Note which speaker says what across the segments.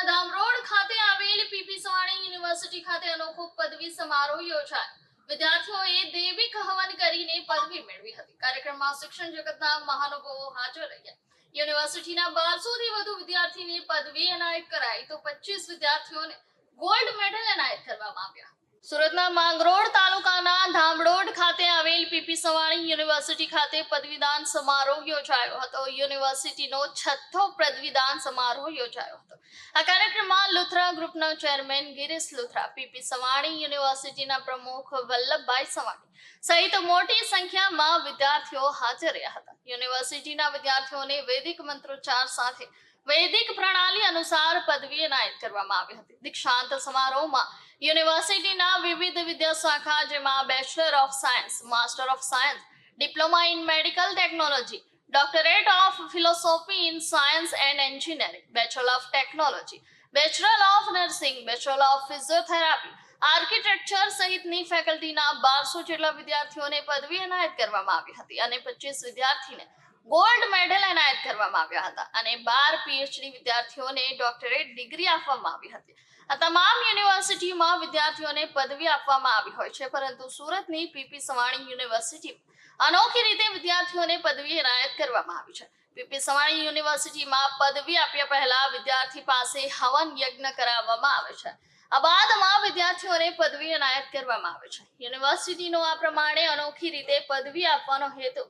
Speaker 1: ધામરોડ ખાતે આવેલ PP Savani university ખાતે અનોખો પદવી સમારોહ યોજાયો। વિદ્યાર્થીઓએ દૈવિક હવન કરીને પદવી મેળવી હતી। કાર્યક્રમમાં શિક્ષણ જગતના મહાનુભાવો હાજર રહ્યા। યુનિવર્સિટીના 1200 થી વધુ વિદ્યાર્થીને પદવી એનાયત કરાઈ તો 25 વિદ્યાર્થીઓને ગોલ્ડ મેડલ એનાયત કરવામાં આવ્યા। સુરતના માંગરોળ તાલુકાના ધામરોડ ખાતે આવેલ પીપી સવાણી યુનિવર્સિટી ખાતે પદવીદાન સમારોહ યોજાયો હતો। યુનિવર્સિટીનો 6થો પદવીદાન સમારોહ યોજાયો હતો। આ કાર્યક્રમમાં લુથરા ગ્રુપના ચેરમેન ગિરીશ લુથરા, પીપી સવાણી યુનિવર્સિટીના પ્રમુખ વલ્લભભાઈ સવાણી સહિત મોટી સંખ્યામાં વિદ્યાર્થીઓ હાજર રહ્યા હતા। યુનિવર્સિટીના વિદ્યાર્થીઓને વૈદિક મંત્રોચ્ચાર સાથે વૈદિક પ્રણાલી અનુસાર પદવી એનાયત કરવામાં આવી હતી। દીક્ષાંત સમારોહમાં યુનિવર્સિટીના વિવિધ વિદ્યા શાખા જેમાં bachelor of science, master of science, diploma in medical technology, doctorate of philosophy in science and engineering, bachelor of technology, bachelor of nursing, bachelor of physiotherapy, architecture સહિતની ફેકલ્ટીના 1200 જેટલા વિદ્યાર્થીઓને પદવી એનાયત કરવામાં આવી હતી અને 25 વિદ્યાર્થીને ગોલ્ડ મેડલ એનાયત કરવામાં આવ્યા હતા અને 12 પીએચડી વિદ્યાર્થીઓને ડોક્ટરેટ ડિગ્રી આપવામાં આવી હતી। આ તમામ યુનિવર્સિટીમાં વિદ્યાર્થીઓને પદવી આપવામાં આવી હોય છે, પરંતુ સુરતની પીપી સવાણી યુનિવર્સિટીમાં અનોખી રીતે વિદ્યાર્થીઓને પદવી એનાયત કરવામાં આવી છે। પીપી સવાણી યુનિવર્સિટીમાં પદવી આપ્યા પહેલા વિદ્યાર્થી પાસે હવન યજ્ઞ કરાવવામાં આવે છે। આ બાદમાં વિદ્યાર્થીઓને પદવી એનાયત કરવામાં આવે છે। યુનિવર્સિટીનો આ પ્રમાણે અનોખી રીતે પદવી આપવાનો હેતુ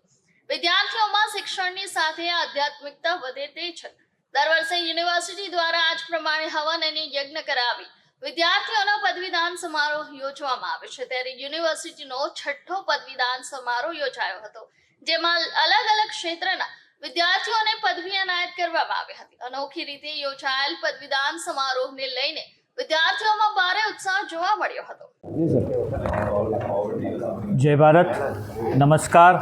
Speaker 1: વિદ્યાર્થીઓમાં શિક્ષણની સાથે આધ્યાત્મિકતા વધે તે છે। દર વર્ષે યુનિવર્સિટી દ્વારા આજ પ્રમાણે હવન અને યજ્ઞ કરાવી વિદ્યાર્થીઓનો પદવીદાન સમારોહ યોજવામાં આવે છે। ત્યારે યુનિવર્સિટીનો 6થો પદવીદાન સમારોહ યોજાયો હતો, જેમાં અલગ અલગ ક્ષેત્રના વિદ્યાર્થીઓને પદવી એનાયત કરવામાં આવી હતી। અનોખી રીતે યોજાયેલ પદવીદાન સમારોહને લઈને વિદ્યાર્થીઓમાં ભારે ઉત્સાહ જોવા મળ્યો હતો।
Speaker 2: જય ભારત, નમસ્કાર।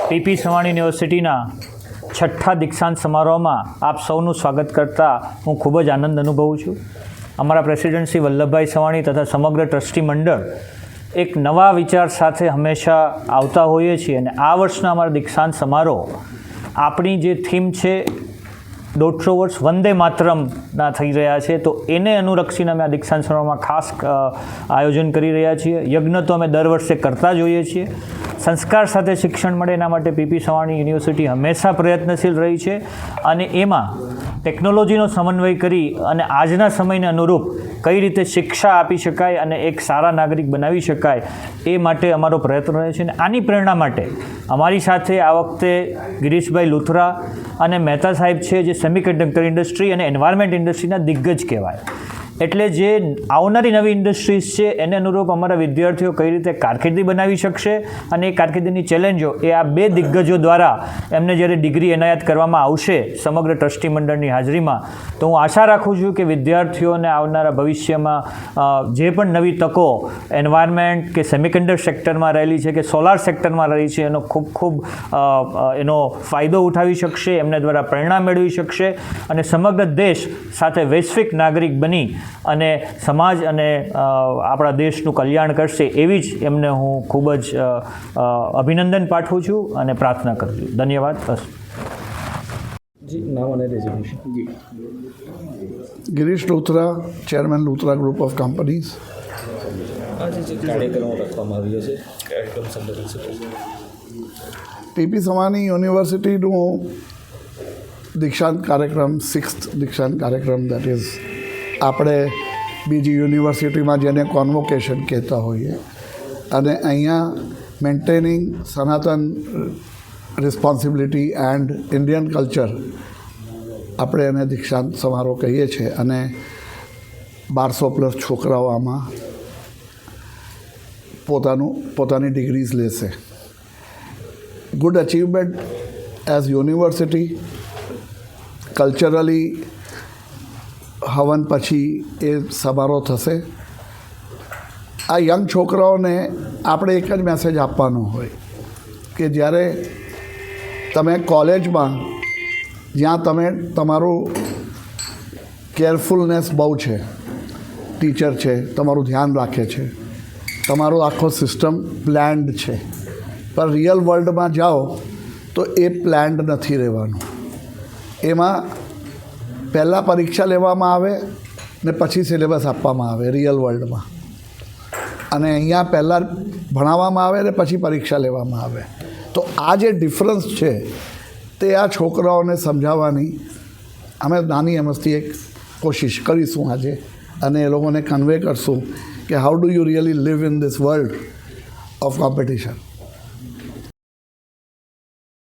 Speaker 2: પીપી સવાણી યુનિવર્સિટીના 6થા દીક્ષાંત સમારોહમાં આપ સૌનું સ્વાગત કરતા હું ખૂબ જ આનંદ અનુભવું છું। અમારા પ્રેસિડેન્ટ શ્રી વલ્લભભાઈ સવાણી તથા સમગ્ર ટ્રસ્ટી મંડળ એક નવા વિચાર સાથે હંમેશા આવતા હોઈએ છીએ અને આ વર્ષના અમારા દીક્ષાંત સમારોહ આપણી જે થીમ છે 150 વર્ષ વંદે માતરમના થઈ રહ્યા છે, તો એને અનુલક્ષીને અમે આ દીક્ષાંત સમારોહમાં ખાસ આયોજન કરી રહ્યા છીએ। યજ્ઞ તો અમે દર વર્ષે કરતા જ હોઈએ છીએ। સંસ્કાર સાથે શિક્ષણ મળે એના માટે પીપી સવાણી યુનિવર્સિટી હંમેશા પ્રયત્નશીલ રહી છે અને એમાં ટેકનોલોજીનો સમન્વય કરી અને આજના સમયને અનુરૂપ કઈ રીતે શિક્ષા આપી શકાય અને એક સારા નાગરિક બનાવી શકાય એ માટે અમારો પ્રયત્ન રહે છે। અને આની પ્રેરણા માટે અમારી સાથે આ વખતે ગિરીશભાઈ લુથરા અને મહેતા સાહેબ છે, જે સેમિકન્ડક્ટર ઇન્ડસ્ટ્રી અને એન્વાયરમેન્ટ ઇન્ડસ્ટ્રીના દિગ્ગજ કહેવાય। એટલે જે આવનારી નવી ઇન્ડસ્ટ્રીઝ છે એને અનુરૂપ અમારા વિદ્યાર્થીઓ કઈ રીતે કારકિર્દી બનાવી શકશે અને એ કારકિર્દીની ચેલેન્જો એ આ 2 દિગ્ગજો દ્વારા એમને જ્યારે ડિગ્રી એનાયત કરવામાં આવશે સમગ્ર ટ્રસ્ટી મંડળની હાજરીમાં, તો હું આશા રાખું છું કે વિદ્યાર્થીઓને આવનારા ભવિષ્યમાં જે પણ નવી તકો એન્વાયરમેન્ટ કે સેમિકન્ડક્ટર સેક્ટરમાં રહેલી છે કે સોલાર સેક્ટરમાં રહી છે એનો ખૂબ એનો ફાયદો ઉઠાવી શકશે, એમને દ્વારા પ્રેરણા મેળવી શકશે અને સમગ્ર દેશ સાથે વૈશ્વિક નાગરિક બની અને સમાજ અને આપણા દેશનું કલ્યાણ કરશે એવી જ એમને હું ખૂબ જ અભિનંદન પાઠવું છું અને પ્રાર્થના કરું છું। ધન્યવાદ। બસ
Speaker 3: जी, नाम અને રેઝોલ્યુશન। जी,
Speaker 4: Girish Luthra, chairman Luthra group of companies.
Speaker 3: આજે જે કાર્યક્રમો રાખવામાં આવ્યો છે કાર્યક્રમ સંદર્ભે શું કહેશો?
Speaker 4: પીપી સવાણી યુનિવર્સિટીનું દીક્ષાંત કાર્યક્રમ, 6th દીક્ષાંત કાર્યક્રમ, દેટ ઇઝ આપણે બીજી યુનિવર્સિટીમાં જેને કોન્વોકેશન કહેતા હોઈએ અને અહીંયા મેન્ટેનિંગ સનાતન રિસ્પોન્સિબિલિટી એન્ડ ઇન્ડિયન કલ્ચર આપણે એને દીક્ષાંત સમારોહ કહીએ છીએ અને 1200+ છોકરાઓ આમાં પોતાની ડિગ્રીઝ લેશે। Good achievement as university. Culturally હવન પછી એ સમારોહ થશે। આ યંગ છોકરાઓને આપણે એક જ મેસેજ આપવાનો હોય કે જ્યારે તમે કોલેજમાં જ્યાં તમે તમારું કેરફુલનેસ બહુ છે, ટીચર છે તમારું ધ્યાન રાખે છે, તમારો આખો સિસ્ટમ પ્લાન્ડ છે, પણ રિયલ વર્લ્ડમાં જાઓ તો એ પ્લાન્ડ નથી રહેવાનું। એમાં પહેલાં પરીક્ષા લેવામાં આવે ને પછી સિલેબસ આપવામાં આવે રિયલ વર્લ્ડમાં, અને અહીંયા પહેલાં ભણાવવામાં આવે ને પછી પરીક્ષા લેવામાં આવે. તો આ જે ડિફરન્સ છે તે આ છોકરાઓને સમજાવવાની અમે નાની અમસ્તી એક કોશિશ કરીશું આજે, અને એ લોકોને કન્વે કરશું કે how do you really live in this world of competition.